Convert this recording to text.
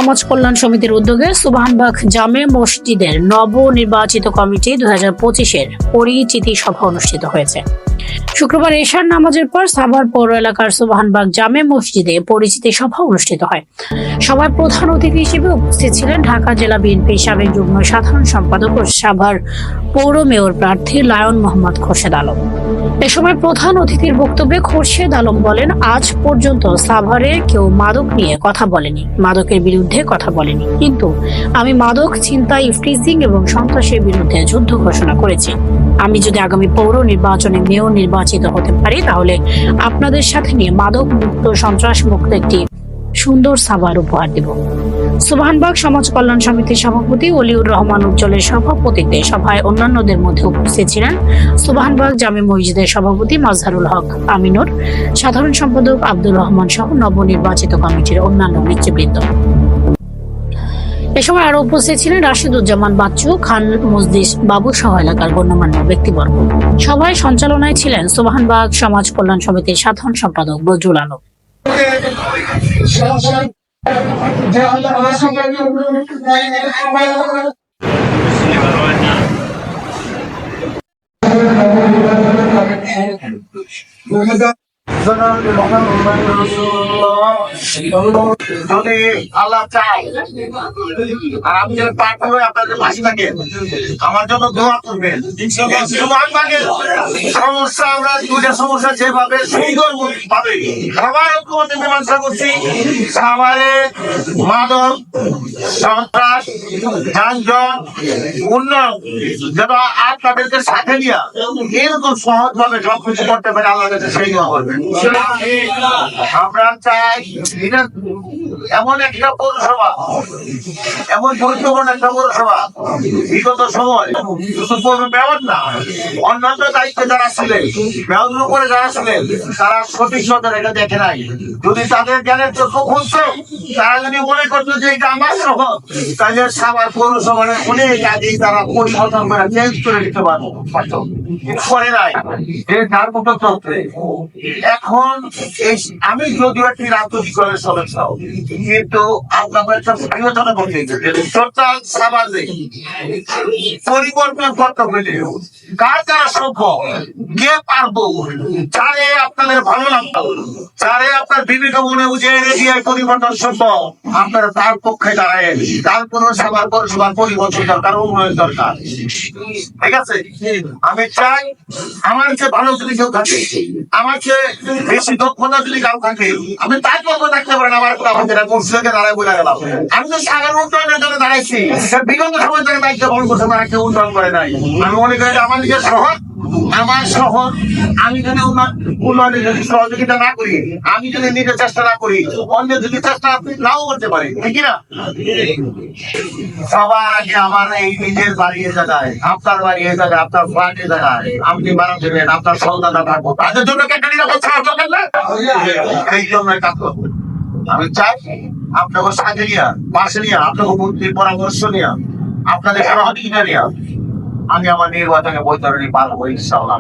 সমাজ কল্যাণ সমিতির উদ্যোগে সুবহানবাগ জামে মসজিদের নবনির্বাচিত কমিটি 2025-এর পরিচিতি সভা অনুষ্ঠিত হয়েছে। শুক্রবার এশার নামাজের পর সাভার পৌর এলাকার সুবহানবাগ জামে মসজিদে পরিচিতি সভা অনুষ্ঠিত হয়। সভায় প্রধান অতিথি হিসেবে উপস্থিত ছিলেন ঢাকা জেলা বিএনপির সাবেক যুগ্ম সাধারণ সম্পাদক ও সাভার পৌর মেয়র প্রার্থী লায়ন মোহাম্মদ খোরশেদ আলম। এ সময় প্রধান অতিথির বক্তব্যে খোরশেদ আলম বলেন, আজ পর্যন্ত সাভারে কেউ মাদক নিয়ে কথা বলেনি, মাদকের বিরুদ্ধে কথা বলেনি, কিন্তু আমি মাদক, ছিনতাই, ইফটিজিং এবং সন্ত্রাসের বিরুদ্ধে যুদ্ধ ঘোষণা করেছি। আমি যদি আগামী পৌর নির্বাচনে মেয়র নির্বাচিত হতে পারি, তাহলে আপনাদের সাথে নিয়ে মাদক মুক্ত, সন্ত্রাস মুক্ত একটি সুন্দর সাভার উপহার দেব। সুবহানবাগ সমাজ কল্যাণ সমিতির সভাপতি অলিউর রহমান উজ্জ্বলের সভাপতিত্বে সভায় অন্যান্যদের মধ্যে উপস্থিত ছিলেন সুবহানবাগ জামে মসজিদের সভাপতি মাজহারুল হক আমিনুর, সাধারণ সম্পাদক আব্দুর রহমান সহ নবনির্বাচিত কমিটির অন্যান্য নেতৃবৃন্দ। এ সময় আরো উপস্থিত ছিলেন রাশিদুজ্জামান বাচ্চু, খান মজলিস বাবু সহ এলাকার গণ্যমান্য ব্যক্তিবর্গ। সভায় সঞ্চালনায় ছিলেন সুবহানবাগ সমাজ কল্যাণ সমিতির সাধারণ সম্পাদক বজরুল আলম। যদি আল্লাহ চায় আর আমি যদি পাঠ হয়ে আপনাদের পাশে থাকি, আমার জন্য দোয়া করবেন। সমস্যা আমরা দুইটা সমস্যা যেভাবে সুন্দর ভাবে সবার ঐক্যমতে মীমাংসা করছি, সাভারে মাদক, সন্ত্রাস, যানজট, উন্নয়ন যেন আপনাদেরকে সাথে নিয়ে এরকম সহজ ভাবে সবকিছু করতে পারে, আল্লাহ কাছে সেই দোয়া করবেন। আমরা চাই এটা এমন একটা পৌরসভা, এমন গুরুত্বপূর্ণ একটা পৌরসভা, বিগত সময় শুধু মেয়র না, অন্যান্য দায়িত্বে যারা ছিলেন, মেয়র উপরে যারা ছিলেন, তারা সঠিক মতো এটা দেখে নাই। যদি তাদের জ্ঞানের চক্ষু খুলছে, তারা যদি মনে করতো যে এটা আমার শহর, তাহলে সাভার পৌরসভার অনেক আগেই তারা পরিবর্তন করে চেঞ্জ করে দিতে পারবো, করে নাই। তার মতো চলছে এখন আমি যদিও একটি রাজনৈতিক দলের সদস্য, কিন্তু আপনাদের একটা বিবেচনা করতে টোটাল সমাজে পরিবর্তন করতে হলে কার দ্বারা সম্ভব, কে পারবো, যারে আপনাদের ভালো লাগতো, যারে আপনার বিবেক মনে বুঝে দিয়ে পরিবর্তন সম্ভব, আপনারা তার পক্ষে দাঁড়ায়, তার কোন সবার পৌরসভার পরিবর্তন দরকার, উন্নয়ন দরকার। ঠিক আছে, আমি চাই আমার চেয়ে ভালো যদি কেউ থাকে, আমার চেয়ে বেশি দক্ষতা যদি কারো থাকে, আমি তার পক্ষ থাকতে পারেন। আমার যেটা দাঁড়ায় বলে গেলাম, আমি তো সাগর উন্নয়নের জন্য দাঁড়াইছি, বিগত সময় থেকে দায়িত্ব পালন করছে, তারা কেউ উন্নয়ন করে নাই। আমি মনে করি আমার নিজের শহর, আমার শহর, আমি যদি উন্নয়নের যদি সহযোগিতা না করি, আমি যদি নিজের চেষ্টা না করি, অন্য যদি চেষ্টা নাও করতে পারি, ঠিক না? সবার আগে আমার এই নিজের বাড়ি জায়গায়, আপনার বাড়ি জায়গায়, আপনার ফ্ল্যাটে জায়গায় আপনি মারা দেবেন, আপনার সন্তানরা থাকবো, তাদের জন্য একটা নিরাপদ ছাড়া দরকার না? এই জন্য কাজ করবো। আমি চাই আপনাকে সাথে নিয়ে, পাশে নিয়ে, আপনাকে মন্ত্রীর পরামর্শ নিয়ে, আপনাদের সহযোগিতা নিয়ে আমি আমার নির্বাচনে বৈতরণী পালবো ইনশাআল্লাহ।